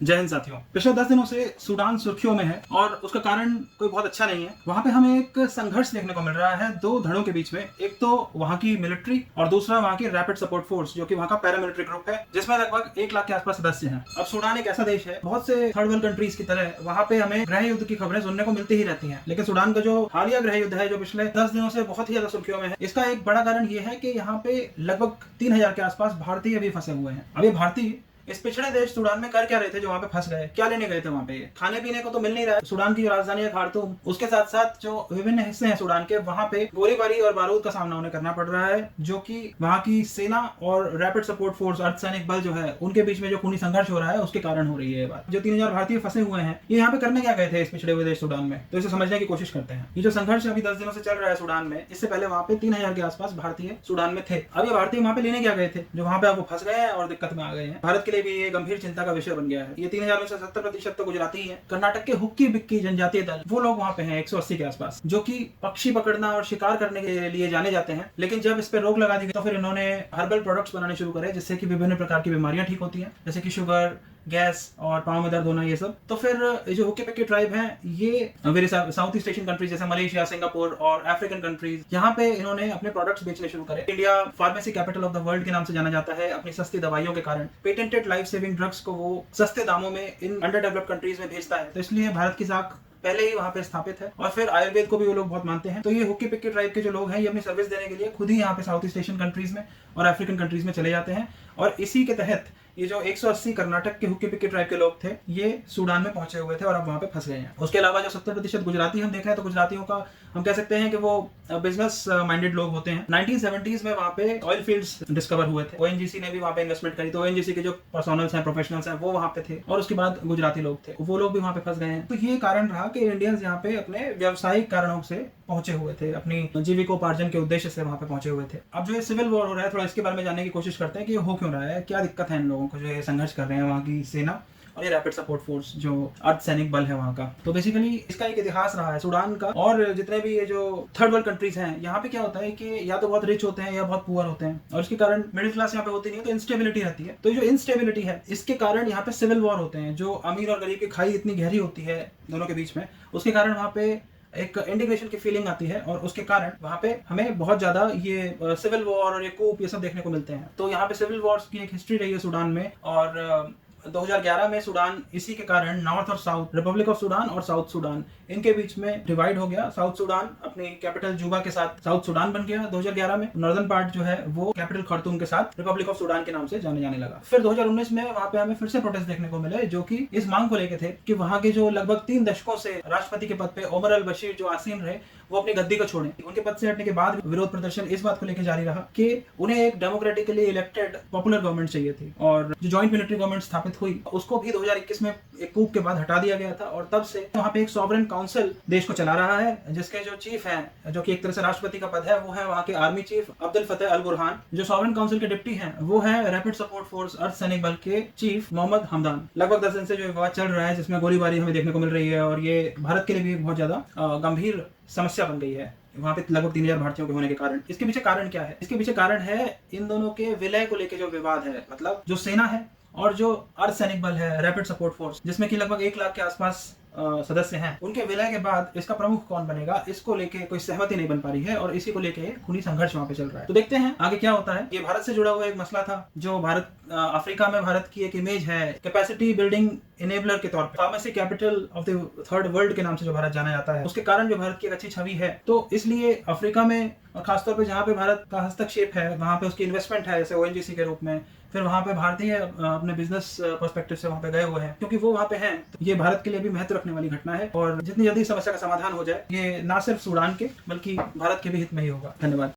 जय हिंद साथियों। पिछले 10 दिनों से सूडान सुर्खियों में है और उसका कारण कोई बहुत अच्छा नहीं है। वहाँ पे हमें एक संघर्ष देखने को मिल रहा है दो धड़ों के बीच में। एक तो वहाँ की मिलिट्री और दूसरा वहाँ की रैपिड सपोर्ट फोर्स, जो कि वहाँ का पैरामिलिट्री ग्रुप है, जिसमें लगभग 1 लाख के आसपास सदस्य हैं। अब सूडान एक ऐसा देश है, बहुत से थर्ड वर्ल्ड कंट्रीज की तरह वहाँ पे हमें गृह युद्ध की खबरें सुनने को मिलती ही रहती है। लेकिन सूडान का जो हालिया गृह युद्ध है, जो पिछले 10 दिनों से बहुत ही ज्यादा सुर्खियों में है, इसका एक बड़ा कारण ये है कि यहाँ पे लगभग 3000 के आसपास भारतीय भी फंसे हुए हैं। अब ये भारतीय इस पिछड़े देश सूडान में कर क्या रहे थे जो वहाँ पे फंस गए? क्या लेने गए थे वहाँ पे? खाने पीने को तो मिल नहीं रहा है। सूडान की जो राजधानी है खार्तूम, उसके साथ साथ जो विभिन्न हिस्से हैं सूडान के, वहाँ पे गोलीबारी और बारूद का सामना उन्हें करना पड़ रहा है, जो कि वहाँ की सेना और रैपिड सपोर्ट फोर्स, अर्धसैनिक बल जो है, उनके बीच में जो खूनी संघर्ष हो रहा है, उसके कारण हो रही है ये बात। जो 3000 भारतीय फंसे हुए हैं, ये यहाँ पे करने क्या गए थे इस पिछड़े हुए देश सूडान में? तो इसे समझने की कोशिश करते हैं। ये जो संघर्ष अभी 10 दिनों से चल रहा है सूडान में, इससे पहले वहाँ पे 3000 के आसपास भारतीय सूडान में थे। अब ये भारतीय वहाँ पे लेने क्या गए थे जो वहाँ पे अब वो फंस गए हैं और दिक्कत में आ गए हैं? भारत के लिए भी ये गंभीर चिंता का विषय बन गया है। ये 3000 में से 70% तो गुजराती है। कर्नाटक के हुक्की बिक्की जनजातीय दल, वो लोग वहाँ पे हैं 180 के आसपास, जो कि पक्षी पकड़ना और शिकार करने के लिए जाने जाते हैं। लेकिन जब इस पे रोक लगा दी गई तो फिर इन्होंने हर्बल प्रोडक्ट्स बनाने शुरू करे, जिससे कि विभिन्न प्रकार की बीमारियां ठीक होती हैं, जैसे कि शुगर, गैस और पाँव में दर्द होना, ये सब। तो फिर जो हुक्की पिक्की ट्राइब है, ये मेरे साउथ ईस्ट एशियन कंट्रीज जैसे मलेशिया, सिंगापुर और अफ्रीकन कंट्रीज, यहाँ पे इन्होंने अपने प्रोडक्ट्स बेचने शुरू करे। India pharmacy capital of the world के नाम से जाना जाता है अपनी सस्ती दवाइयों के कारण। पेटेंटेड लाइफ सेविंग ड्रग्स को वो सस्ते दामों में इन अंडर डेवलप्ड कंट्रीज में भेजता है। तो इसलिए भारत की साख पहले ही वहाँ पे स्थापित है और फिर आयुर्वेद को भी वो लोग बहुत मानते हैं। तो ये हुक्की पिक्की ट्राइब के जो लोग हैं, ये अपनी सर्विस देने के लिए खुद ही यहाँ पे साउथ ईस्ट एशियन कंट्रीज में और अफ्रीकन कंट्रीज में चले जाते हैं। और इसी के तहत ये जो 180 कर्नाटक के हुक्की पिक्की ट्राइब के लोग थे, ये सूडान में पहुंचे हुए थे और अब वहाँ पे फंस गए हैं। उसके अलावा जो 70% गुजराती हम देख रहे हैं, तो गुजरातियों का हम कह सकते हैं कि वो बिजनेस माइंडेड लोग होते हैं। 1970s में वहाँ पे ऑयल फील्ड्स डिस्कवर हुए थे। ओएनजीसी ने भी वहाँ पे इन्वेस्टमेंट करी, तो ओएनजीसी के जो पर्सनल्स हैं, प्रोफेशनल्स हैं, वो वहाँ पे थे। और उसके बाद गुजराती लोग थे, वो लोग भी वहाँ पे फंस गए हैं। तो ये कारण रहा कि इंडियंस यहाँ पे अपने व्यावसायिक कारणों से पहुंचे हुए थे, अपनी जीविकोपार्जन के उद्देश्य से वहाँ पे पहुंचे हुए थे। अब जो ये सिविल वॉर हो रहा है, थोड़ा इसके बारे में जानने की कोशिश करते हैं कि ये हो क्यों रहा है, क्या दिक्कत है इन लोगों को जो ये संघर्ष कर रहे हैं वहाँ की सेना और ये रैपिड सपोर्ट फोर्स, जो अर्धसैनिक बल है वहाँ का। तो बेसिकली इसका एक इतिहास रहा है सूडान का। और जितने भी ये जो थर्ड वर्ल्ड कंट्रीज हैं, यहाँ पे क्या होता है कि या तो बहुत रिच होते हैं या बहुत पुअर होते हैं, और इसके कारण मिडिल क्लास यहाँ पे होती नहीं है, तो इंस्टेबिलिटी रहती है। तो जो इंस्टेबिलिटी है, इसके कारण यहाँ पे सिविल वॉर होते हैं। जो अमीर और गरीब की खाई इतनी गहरी होती है दोनों के बीच में, उसके कारण वहाँ पे एक इंडिग्नेशन की फीलिंग आती है और उसके कारण वहाँ पे हमें बहुत ज्यादा ये सिविल वॉर और ये कूप, ये सब देखने को मिलते हैं। तो यहाँ पे सिविल वॉर्स की एक हिस्ट्री रही है सूडान में। और 2011 में सूडान इसी के कारण नॉर्थ और साउथ, रिपब्लिक ऑफ सूडान और साउथ सूडान, इनके बीच में डिवाइड हो गया। साउथ सूडान अपनी कैपिटल जूबा के साथ साउथ सूडान बन गया 2011 में। नॉर्दर्न पार्ट जो है वो कैपिटल खार्तूम के साथ रिपब्लिक ऑफ सूडान के नाम से जाने लगा। फिर 2019 में वहाँ पे हमें फिर से प्रोटेस्ट देखने को मिले, जो कि इस मांग को लेके थे कि वहाँ के जो लगभग 3 दशकों से राष्ट्रपति के पद पे ओमर अल बशीर जो आसीन रहे, वो अपनी गद्दी को छोड़ें। उनके पद से हटने के बाद विरोध प्रदर्शन इस बात को लेकर जारी रहा कि उन्हें एक डेमोक्रेटिकली इलेक्टेड पॉपुलर गवर्नमेंट चाहिए थी। और जो जॉइंट मिलिट्री गवर्नमेंट स्थापित हुई, उसको भी 2021 में एक कूप के बाद हटा दिया गया था। और तब से वहाँ पे एक सॉवरेन काउंसिल देश को चला रहा है, जिसके जो चीफ हैं, जो कि एक तरह से राष्ट्रपति का पद है, वो है वहाँ के आर्मी चीफ अब्दुल फतेह अल बुरहान। जो सॉवरेन काउंसिल के डिप्टी हैं, वो है रैपिड सपोर्ट फोर्स अर्धसैनिक बल के चीफ मोहम्मद हमदान। लगभग 10 दिन से जो विवाद चल रहा है, जिसमें गोलीबारी हमें देखने को मिल रही है, और ये भारत के लिए भी बहुत ज्यादा गंभीर समस्या बन गई है वहाँ पे लगभग 3000 भारतीयों के होने के कारण। इसके पीछे कारण क्या है? इसके पीछे कारण है इन दोनों के विलय को लेकर जो विवाद है। मतलब जो सेना है और जो अर्धसैनिक बल है, रैपिड सपोर्ट फोर्स, जिसमें कि लगभग 1 लाख के आसपास सदस्य हैं, उनके विलय के बाद इसका प्रमुख कौन बनेगा, इसको लेके कोई सहमति नहीं बन पा रही है और इसी को लेके खूनी संघर्ष वहाँ पे चल रहा है। तो देखते हैं आगे क्या होता है। ये भारत से जुड़ा हुआ एक मसला था, जो भारत अफ्रीका में भारत की एक इमेज है कैपेसिटी बिल्डिंग इनेबलर के तौर पे, pharmacy capital of the third world के नाम से जो भारत जाना जाता है, उसके कारण जो भारत की एक अच्छी छवि है। तो इसलिए अफ्रीका में, और खासतौर पे जहाँ पे भारत का हस्तक्षेप है, वहाँ पे उसकी इन्वेस्टमेंट है, जैसे ओएनजीसी के रूप में, फिर वहाँ पे भारतीय अपने बिजनेस पर्सपेक्टिव से वहाँ पे गए हुए हैं, क्योंकि वो वहाँ पे हैं। तो ये भारत के लिए भी महत्व रखने वाली घटना है और जितनी जल्दी समस्या का समाधान हो जाए, ये ना सिर्फ सूडान के बल्कि भारत के भी हित में ही होगा। धन्यवाद।